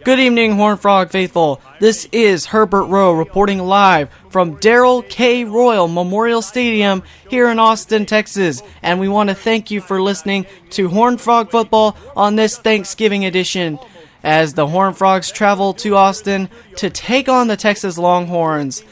Good evening, Horned Frog faithful. This is Herbert Rowe reporting live from Darrell K. Royal Memorial Stadium here in Austin, Texas. And we want to thank you for listening to Horned Frog Football on this Thanksgiving edition, as the Horned Frogs travel to Austin to take on the Texas Longhorns.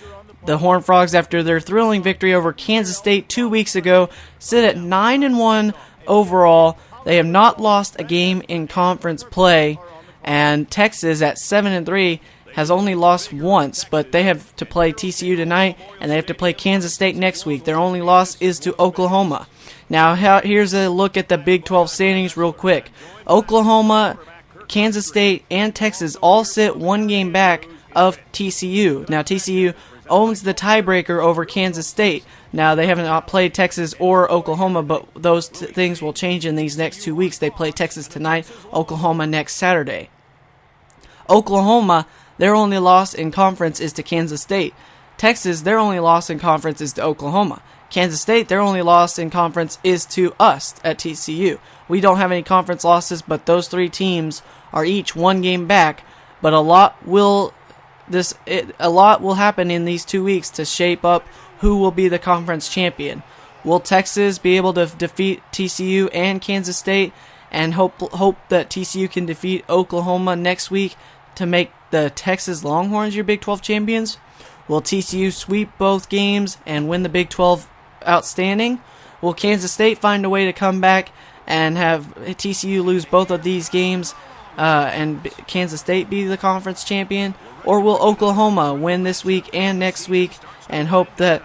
The Horned Frogs, after their thrilling victory over Kansas State 2 weeks ago, sit at 9-1 overall. They have not lost a game in conference play. And Texas at 7-3 has only lost once, but they have to play TCU tonight, and they have to play Kansas State next week. Their only loss is to Oklahoma. Now, here's a look at the Big 12 standings real quick. Oklahoma, Kansas State, and Texas all sit one game back of TCU. Now, TCU owns the tiebreaker over Kansas State. Now, they haven't played Texas or Oklahoma, but those things will change in these next 2 weeks. They play Texas tonight, Oklahoma next Saturday. Oklahoma, their only loss in conference is to Kansas State. Texas, their only loss in conference is to Oklahoma. Kansas State, their only loss in conference is to us at TCU. We don't have any conference losses, but those three teams are each one game back. But a lot will happen in these 2 weeks to shape up who will be the conference champion. Will Texas be able to defeat TCU and Kansas State, and hope that TCU can defeat Oklahoma next week to make the Texas Longhorns your Big 12 champions? Will TCU sweep both games and win the Big 12 outstanding? Will Kansas State find a way to come back and have TCU lose both of these games and Kansas State be the conference champion? Or will Oklahoma win this week and next week and hope that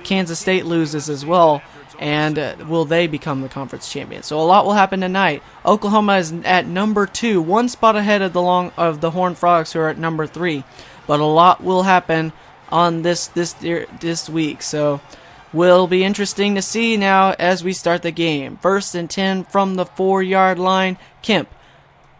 Kansas State loses as well? And will they become the conference champion? So a lot will happen tonight. Oklahoma is at number 2, one spot ahead of the Horned Frogs, who are at number 3. But a lot will happen on this week. So will be interesting to see now as we start the game. 1st and 10 from the 4-yard line. Kemp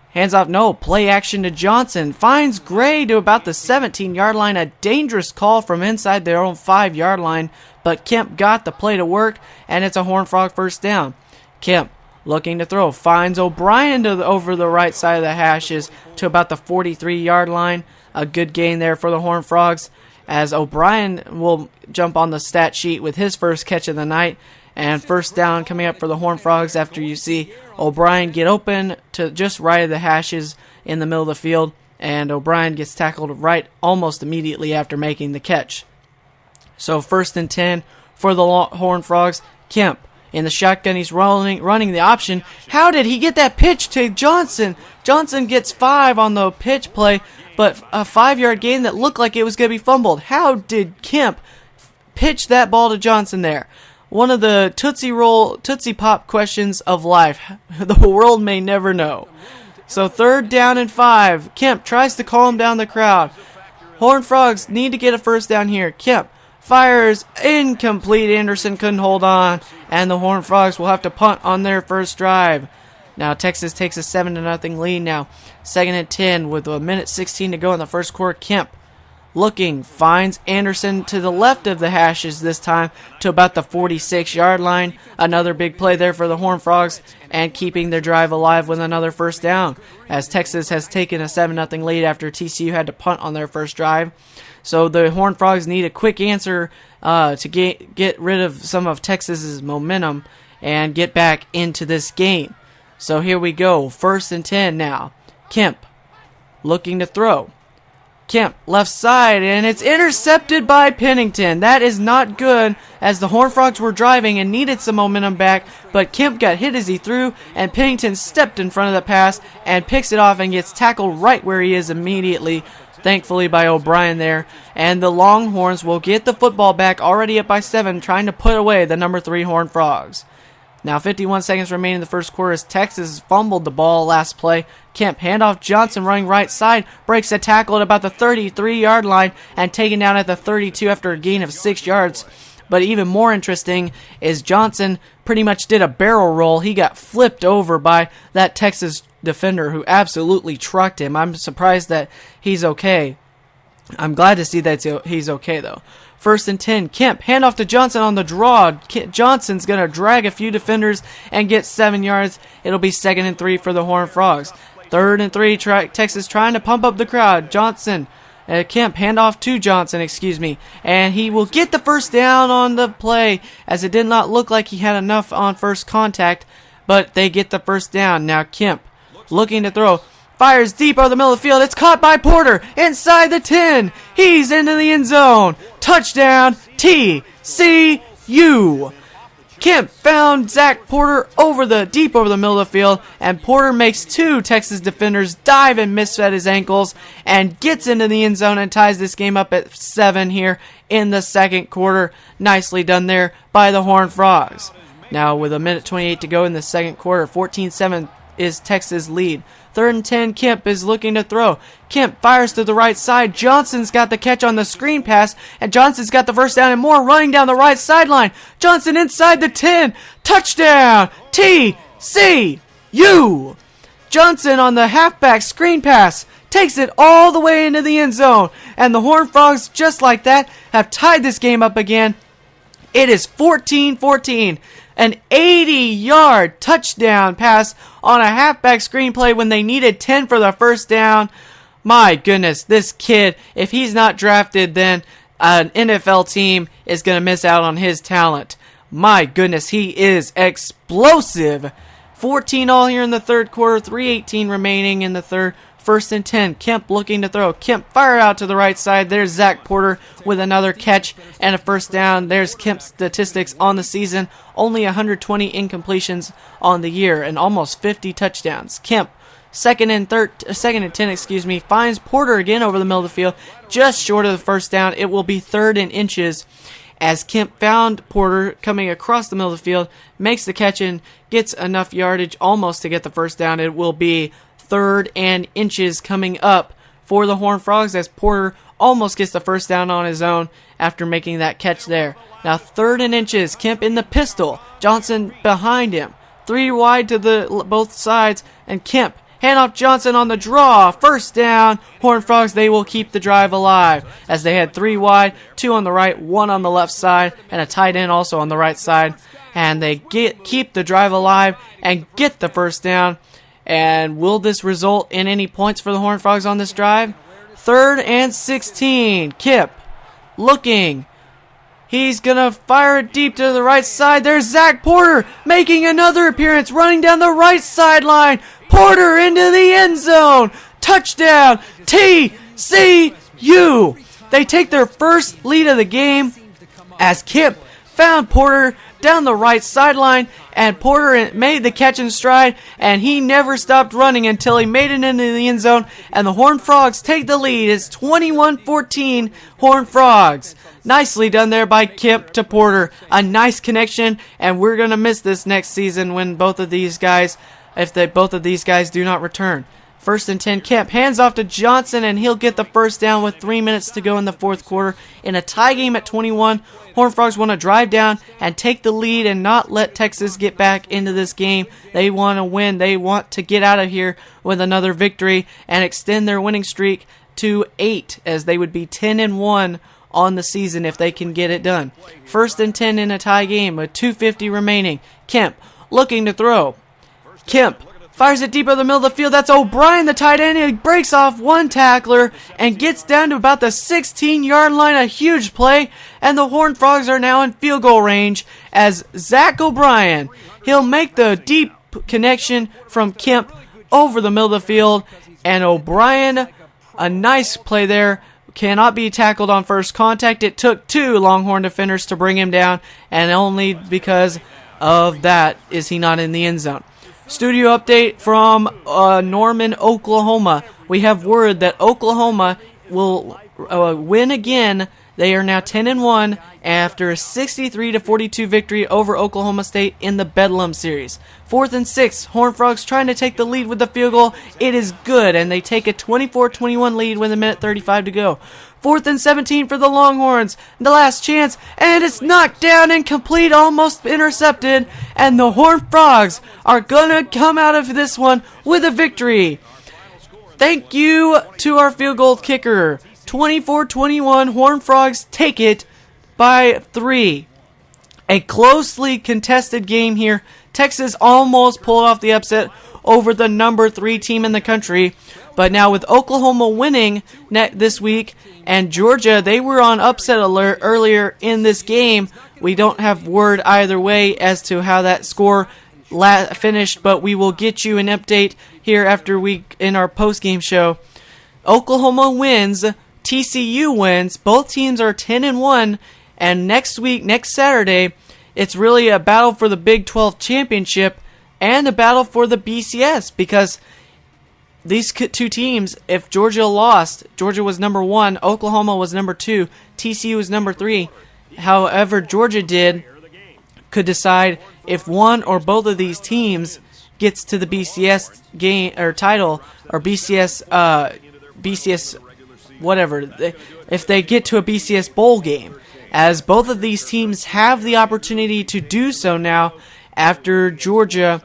hands off, no, play action to Johnson. Finds Gray to about the 17-yard line. A dangerous call from inside their own 5-yard line. But Kemp got the play to work, and it's a Horned Frog first down. Kemp looking to throw. Finds O'Brien over the right side of the hashes to about the 43-yard line. A good gain there for the Horned Frogs, as O'Brien will jump on the stat sheet with his first catch of the night. And first down coming up for the Horned Frogs after you see O'Brien get open to just right of the hashes in the middle of the field. And O'Brien gets tackled right almost immediately after making the catch. So 1st and 10 for the Horned Frogs. Kemp in the shotgun. He's running the option. How did he get that pitch to Johnson? Johnson gets 5 on the pitch play, but a 5-yard gain that looked like it was going to be fumbled. How did Kemp pitch that ball to Johnson there? One of the Tootsie Pop questions of life. The world may never know. So 3rd down and 5. Kemp tries to calm down the crowd. Horned Frogs need to get a first down here. Kemp fires incomplete. Anderson couldn't hold on, and the Horned Frogs will have to punt on their first drive. Now Texas takes a 7-0 lead now. 2nd and 10 with 1:16 to go in the first quarter. Kemp looking, finds Anderson to the left of the hashes this time to about the 46-yard line. Another big play there for the Horned Frogs, and keeping their drive alive with another first down, as Texas has taken a 7-0 lead after TCU had to punt on their first drive. So the Horned Frogs need a quick answer to get rid of some of Texas's momentum and get back into this game. So here we go. 1st and 10 now. Kemp looking to throw. Kemp left side, and it's intercepted by Pennington. That is not good, as the Horned Frogs were driving and needed some momentum back, but Kemp got hit as he threw, and Pennington stepped in front of the pass and picks it off and gets tackled right where he is immediately, thankfully by O'Brien there. And the Longhorns will get the football back, already up by 7, trying to put away the number 3 Horned Frogs. Now 51 seconds remaining in the first quarter as Texas fumbled the ball last play. Kemp handoff, Johnson running right side, breaks a tackle at about the 33-yard line and taken down at the 32 after a gain of 6 yards. But even more interesting is Johnson pretty much did a barrel roll. He got flipped over by that Texas defender who absolutely trucked him. I'm surprised that he's okay. I'm glad to see that he's okay though. 1st and 10. Kemp, handoff to Johnson on the draw. Johnson's going to drag a few defenders and get 7 yards. It'll be 2nd and 3 for the Horned Frogs. 3rd and 3, Texas trying to pump up the crowd. Kemp, handoff to Johnson, and he will get the first down on the play, as it did not look like he had enough on first contact, but they get the first down. Now Kemp, looking to throw, fires deep over the middle of the field. It's caught by Porter inside the 10. He's into the end zone. Touchdown, TCU. Kemp found Zach Porter deep over the middle of the field, and Porter makes 2 Texas defenders dive and miss at his ankles and gets into the end zone and ties this game up at 7 here in the second quarter. Nicely done there by the Horned Frogs. Now with 1:28 to go in the second quarter, 14-7 is Texas' lead. 3rd and 10, Kemp is looking to throw. Kemp fires to the right side. Johnson's got the catch on the screen pass, and Johnson's got the first down and more, running down the right sideline. Johnson inside the 10. Touchdown, TCU. Johnson on the halfback screen pass takes it all the way into the end zone, and the Horned Frogs, just like that, have tied this game up again. It is 14-14. An 80-yard touchdown pass on a halfback screenplay when they needed 10 for the first down. My goodness, this kid, if he's not drafted, then an NFL team is going to miss out on his talent. My goodness, he is explosive. 14 all here in the third quarter, 3:18 remaining in the third. 1st and 10, Kemp looking to throw. Kemp fired out to the right side. There's Zach Porter with another catch and a first down. There's Kemp's statistics on the season. Only 120 incompletions on the year and almost 50 touchdowns. Kemp, 2nd and 10, finds Porter again over the middle of the field, just short of the first down. It will be 3rd and inches as Kemp found Porter coming across the middle of the field, makes the catch and gets enough yardage almost to get the first down. It will be 3rd and inches coming up for the Horned Frogs as Porter almost gets the first down on his own after making that catch there. Now 3rd and inches, Kemp in the pistol, Johnson behind him, 3 wide to both sides, and Kemp, handoff Johnson on the draw, first down. Horned Frogs, they will keep the drive alive as they had 3 wide, 2 on the right, 1 on the left side, and a tight end also on the right side, and they keep the drive alive and get the first down. And will this result in any points for the Horned Frogs on this drive? 3rd and 16. Kemp looking. He's going to fire it deep to the right side. There's Zach Porter making another appearance, running down the right sideline. Porter into the end zone. Touchdown, TCU. They take their first lead of the game as Kemp found Porter down the right sideline, and Porter made the catch in stride, and he never stopped running until he made it into the end zone, and the Horned Frogs take the lead. It's 21-14 Horned Frogs. Nicely done there by Kemp to Porter. A nice connection, and we're going to miss this next season when both of these guys do not return. 1st and 10, Kemp hands off to Johnson, and he'll get the first down with 3 minutes to go in the fourth quarter. In a tie game at 21, Horned Frogs want to drive down and take the lead and not let Texas get back into this game. They want to win. They want to get out of here with another victory and extend their winning streak to 8, as they would be 10-1 on the season if they can get it done. 1st and 10 in a tie game with 2:50 remaining. Kemp looking to throw. Kemp fires it deep in the middle of the field. That's O'Brien, the tight end. He breaks off one tackler and gets down to about the 16-yard line. A huge play, and the Horned Frogs are now in field goal range as Zach O'Brien, he'll make the deep connection from Kemp over the middle of the field, and O'Brien, a nice play there, cannot be tackled on first contact. It took 2 Longhorn defenders to bring him down, and only because of that is he not in the end zone. Studio update from Norman, Oklahoma. We have word that Oklahoma will win again. They are now 10-1 after a 63-42 victory over Oklahoma State in the Bedlam series. 4th and 6, Horned Frogs trying to take the lead with the field goal. It is good, and they take a 24-21 lead with 1:35 to go. 4th and 17 for the Longhorns. The last chance, and it's knocked down and complete, almost intercepted. And the Horned Frogs are going to come out of this one with a victory. Thank you to our field goal kicker. 24-21, Horned Frogs take it by 3. A closely contested game here. Texas almost pulled off the upset over the number 3 team in the country. But now with Oklahoma winning this week and Georgia, they were on upset alert earlier in this game. We don't have word either way as to how that score finished, but we will get you an update here after in our post-game show. Oklahoma wins, TCU wins. Both teams are 10-1, and next Saturday, it's really a battle for the Big 12 championship and a battle for the BCS, because these 2 teams, if Georgia lost, Georgia was number 1, Oklahoma was number 2, TCU was number 3. However, Georgia could decide if one or both of these teams gets to the BCS game or title, or BCS whatever, if they get to a BCS bowl game, as both of these teams have the opportunity to do so now after Georgia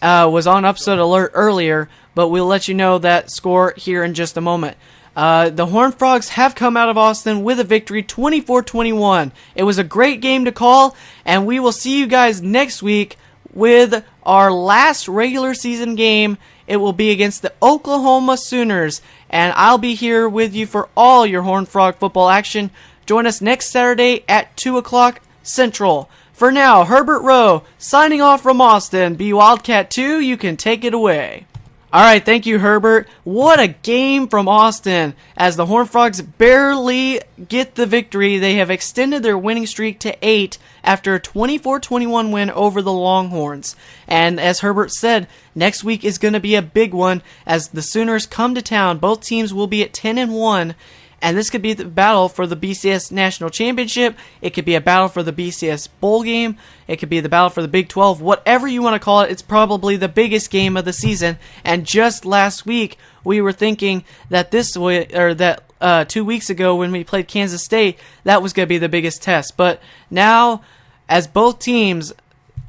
was on upset alert earlier, but we'll let you know that score here in just a moment. The Horned Frogs have come out of Austin with a victory, 24-21. It was a great game to call, and we will see you guys next week with our last regular season game. It will be against the Oklahoma Sooners, and I'll be here with you for all your Horned Frog football action. Join us next Saturday at 2 o'clock Central. For now, Herbert Rowe signing off from Austin. Be Wildcat 2, you can take it away. Alright, thank you, Herbert. What a game from Austin. As the Horned Frogs barely get the victory, they have extended their winning streak to 8 after a 24-21 win over the Longhorns. And as Herbert said, next week is going to be a big one as the Sooners come to town. Both teams will be at 10-1. And this could be the battle for the BCS National Championship. It could be a battle for the BCS Bowl game. It could be the battle for the Big 12. Whatever you want to call it, it's probably the biggest game of the season. And just last week, we were thinking that 2 weeks ago when we played Kansas State, that was going to be the biggest test. But now, as both teams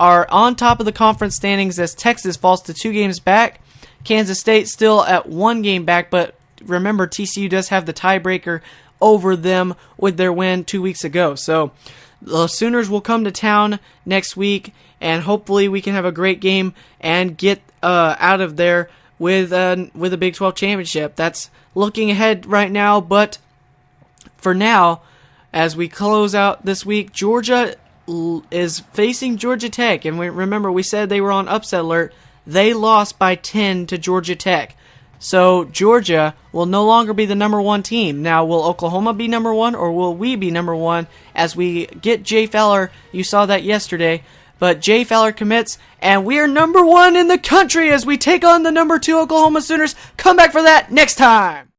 are on top of the conference standings as Texas falls to 2 games back, Kansas State still at 1 game back, but remember, TCU does have the tiebreaker over them with their win 2 weeks ago. So the Sooners will come to town next week, and hopefully we can have a great game and get out of there with a Big 12 championship. That's looking ahead right now, but for now, as we close out this week, Georgia is facing Georgia Tech, and remember we said they were on upset alert. They lost by 10 to Georgia Tech. So Georgia will no longer be the number 1 team. Now, will Oklahoma be number 1, or will we be number 1 as we get Jay Fowler? You saw that yesterday. But Jay Fowler commits, and we are number 1 in the country as we take on the number 2 Oklahoma Sooners. Come back for that next time.